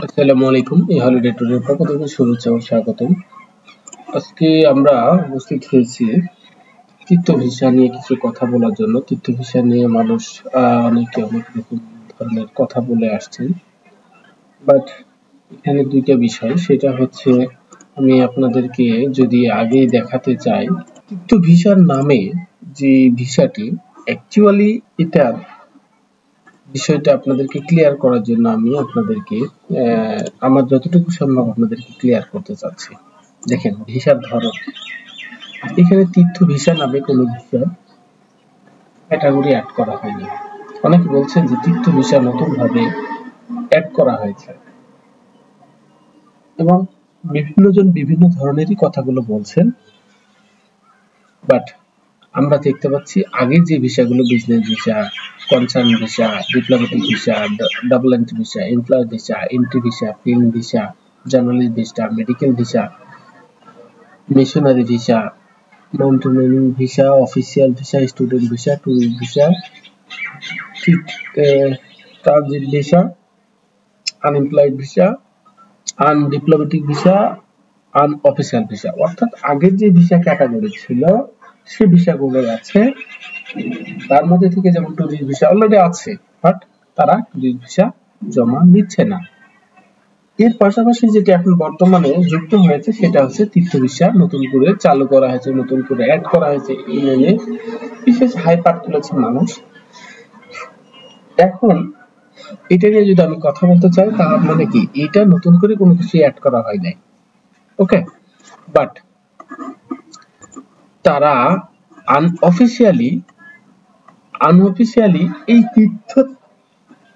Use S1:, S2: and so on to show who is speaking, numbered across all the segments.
S1: আসসালামু আলাইকুম। এই হলিডে ট্যুরের পক্ষ থেকে শুভেচ্ছা ও স্বাগতম। আজকে আমরা উপস্থিত হয়েছি তীর্থ ভিসা নিয়ে কিছু কথা বলার জন্য। তীর্থ ভিসা নিয়ে মানুষ অনেকে অনেক রকম ধরনের কথা বলে আসছেন, বাট এখানে দুইটা বিষয়। সেটা হচ্ছে, আমি আপনাদেরকে যদি আগেই দেখাতে চাই, তীর্থ ভিসার নামে যে ভিসাটি অ্যাকচুয়ালি, এটার বিষয়টা আপনাদেরকে ক্লিয়ার করার জন্য আমি আপনাদেরকে আমার যতটুকু সম্ভব আপনাদেরকে ক্লিয়ার করতে চাচ্ছি। দেখেন ভিসার ধরন, এখানে তীর্থ ভিসা নামে কোনো ভিসা ক্যাটাগরি অ্যাড করা হয়নি। অনেকে বলছেন যে তীর্থ ভিসা নতুন ভাবে অ্যাড করা হয়েছে, এবং বিভিন্ন জন বিভিন্ন ধরনেরই কথাগুলো বলছেন, বাট আমরা দেখতে পাচ্ছি আগের যে ভিসাগুলো, business visa, concern visa, diplomatic visa, double entry visa, employ visa, entry visa, film visa, journalist visa, medical visa, missionary visa, mountaineering visa, official visa, student visa, tourist visa, transit visa, unemployed visa, undiplomatic visa, unofficial visa, অর্থাৎ আগের যে visa category ছিল সে ভিসাগুলো আছে। তার মধ্যে থেকে যেমন tourist visa already আছে, বাট তারা ট্যুরিস্ট ভিসা জমা নিচ্ছে না। এর পাশাপাশি যেটা এখন বর্তমানে যুক্ত হয়েছে সেটা হচ্ছে তীর্থ ভিসা, নতুন করে চালু করা হয়েছে, নতুন করে অ্যাড করা হয়েছে। এই নিয়ে বিশেষ হাইপার তুলেছে মানুষ। এখন এটা নিয়ে যদি আমি কথা বলতে চাই, তার মানে কি, এটা নতুন করে কোনো কিছু অ্যাড করা হয় নাই, ওকে, বাট তারা আনঅফিসিয়ালি এই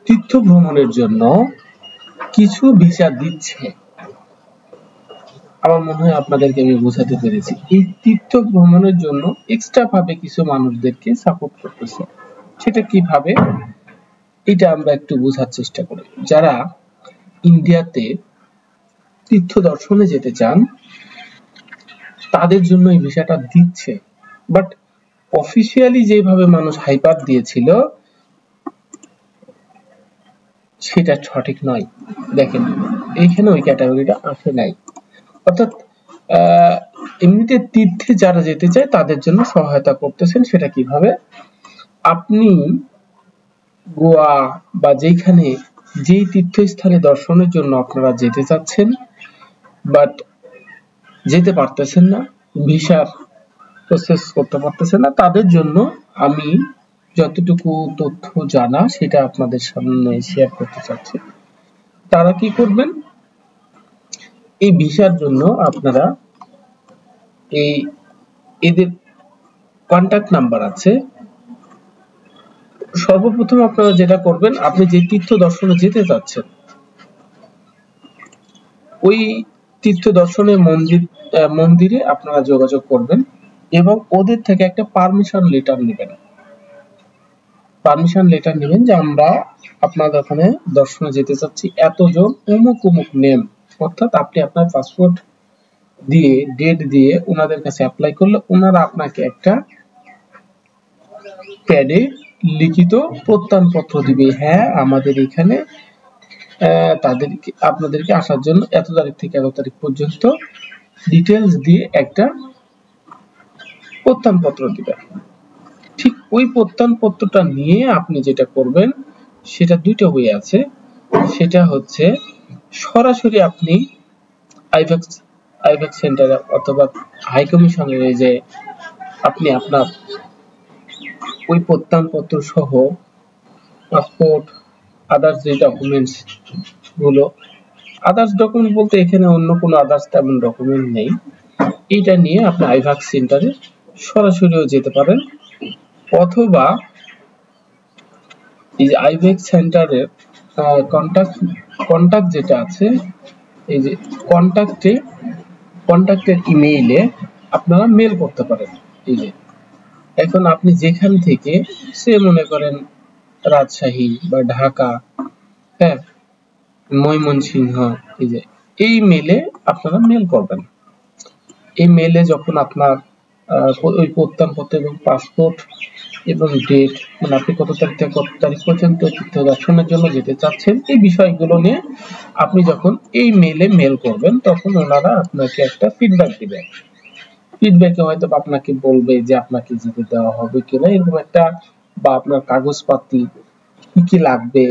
S1: তীর্থ ভ্রমণের জন্য কিছু ভিসা দিচ্ছে। আমার মনে হয় আপনাদেরকে আমি বোঝাতে পেরেছি। এই তীর্থ ভ্রমণের জন্য এক্সট্রা ভাবে কিছু মানুষদেরকে সাপোর্ট করতেছে। সেটা কিভাবে, এটা আমরা একটু বোঝার চেষ্টা করি। যারা ইন্ডিয়াতে তীর্থ দর্শনে যেতে চান তাদের জন্য এই ভিসাটা দিচ্ছে, বাট অফিসিয়ালি যেভাবে মানুষ হাইপার দিয়েছিল সেটা সঠিক নয়। দেখেন এইখানে ওই ক্যাটাগরিটা আসে নাই, অর্থাৎ এমনিতে তীর্থে যারা যেতে চায় তাদের জন্য সহায়তা করতেছেন। সেটা কিভাবে, আপনি গোয়া বা যেখানে যেই তীর্থস্থানে দর্শনের জন্য আপনারা যেতে চাচ্ছেন বাট যেতে পারতেছেন না, ভিসার প্রসেস করতে পারতেছেন না, তাদের জন্য আমি যতটুকু তথ্য জানা সেটা আপনাদের সামনে শেয়ার করতে চাচ্ছি। তারা কি করবেন, এই ভিসার জন্য আপনারা এদের কন্টাক্ট নাম্বার আছে। সর্বপ্রথম আপনারা যেটা করবেন, আপনি যে তীর্থ দর্শনে যেতে চাচ্ছেন ওই তীর্থ দর্শনের মন্দিরে আপনারা যোগাযোগ করবেন এবং ওদের থেকে একটা পারমিশন লেটার নেবেন। যে আমরা আপনাদের ওখানে দর্শনে যেতে চাচ্ছি, এতজন অমুক অমুক নেম, অর্থাৎ আপনি আপনার পাসপোর্ট দিয়ে ডেট দিয়ে ওনাদের কাছে অ্যাপ্লাই করলে ওনারা আপনাকে একটা প্যাডে লিখিত প্রত্যয়নপত্র দিবে, হ্যাঁ আমাদের এখানে আপনাদেরকে আসার জন্য এত তারিখ থেকে এত তারিখ পর্যন্ত ডিটেলস দিয়ে একটা প্রত্যয়নপত্র দিবে। ঠিক ওই প্রত্যয়নপত্রটা নিয়ে আপনি যেটা করবেন, সেটা দুইটা ওয়ে আছে। সেটা হচ্ছে সরাসরি আপনি আইভ্যাক্স সেন্টারে অথবা হাই কমিশনের যে আপনি আপনার ওই প্রত্যয়নপত্র সহ পাসপোর্ট, আদার্স যে ডকুমেন্টস গুলো, আদার্স ডকুমেন্ট বলতে এখানে অন্য কোনো আদার্স তেমন ডকুমেন্ট নেই, এটা নিয়ে আপনি আইভ্যাক্স সেন্টারে সরাসরিও যেতে পারেন, অথবা এই যে আইভ্যাক্স সেন্টারের কন্টাক্ট যেটা আছে, এই যে কন্টাক্টের ইমেইলে আপনারা মেল করতে পারেন। এই যে এখন আপনি যেখান থেকে, সে মনে করেন রাজশাহী বা ঢাকা, হ্যাঁ ময়মনসিংহ, এই যে এই মেলে আপনারা মেল করবেন। এই মেলে যখন আপনার ওই প্রত্যয়নপত্র এবং পাসপোর্ট এবং ডেট, মানে আপনি কত তারিখ থেকে কত তারিখ পর্যন্ত তীর্থদর্শনের জন্য যেতে চাচ্ছেন, এই বিষয়গুলো নিয়ে আপনি যখন এই মেইলে মেল করবেন তখন ওনারা আপনাকে একটা ফিডব্যাক দিবে। ফিডব্যাকে হয়তো আপনাকে বলবে যে আপনাকে যেতে দেওয়া হবে কিনা এরকম একটা, বা আপনার কাগজপাতি কি কি লাগবে,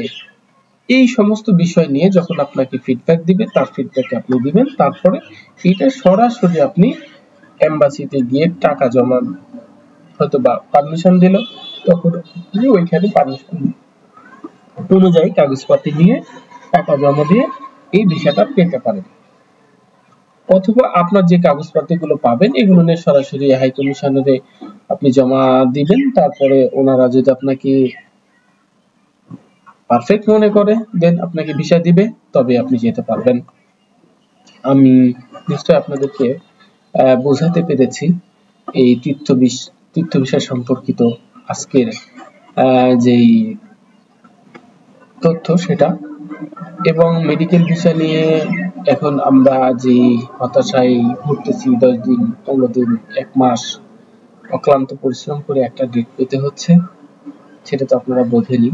S1: এই সমস্ত বিষয় নিয়ে যখন আপনাকে ফিডব্যাক দিবে তার ফিডব্যাকে আপনি দিবেন। তারপরে এটা সরাসরি আপনি এমবাসিতে গিয়ে টাকা জমা, হয়তো বা পারমিশন দিল, তখন আপনি ওইখানে পারমিশন অনুযায়ী কাগজপাতি নিয়ে টাকা জমা দিয়ে এই ভিসাটা পেতে পারেন। অথবা আপনার যে কাগজপত্রগুলো পাবেন এগুলো নিয়ে সরাসরি হাই কমিশনারে আপনি জমা দিবেন। তারপরে ওনারা যদি আপনাকে পারফেক্ট মনে করে দেন আপনাকে ভিসা দিবে, তবে আপনি যেতে পারবেন। আমি নিশ্চয় আপনাদেরকে বোঝাতে পেরেছি এই তীর্থ ভিসা সম্পর্কিত আজকের যেই তথ্য সেটা। এবং মেডিকেল ভিসা নিয়ে এখন আমরা যে হতাশায় ভুগতেছি, 10 দিন 15 দিন 1 মাস অক্লান্ত পরিশ্রম করে একটা ডেট পেতে হচ্ছে, সেটা তো আপনারা বোঝেনই।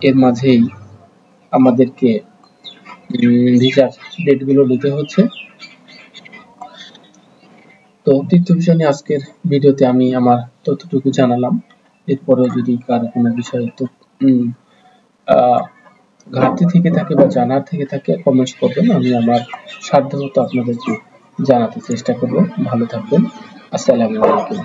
S1: এর মাঝেই আমাদেরকে ভিসার ডেটগুলো নিতে হচ্ছে। তো তীর্থ ভিসা নিয়ে আজকের ভিডিওতে আমি আমার তথ্যটুকু জানালাম। এরপরেও যদি কারো কোনো বিষয়ে তো ঘাটতি থেকে থাকে বা জানার থেকে থাকে কমেন্টস করবেন, আমি আমার সাধ্যমতো আপনাদেরকে জানাতে চেষ্টা করব। ভালো থাকবেন। আসসালামু আলাইকুম।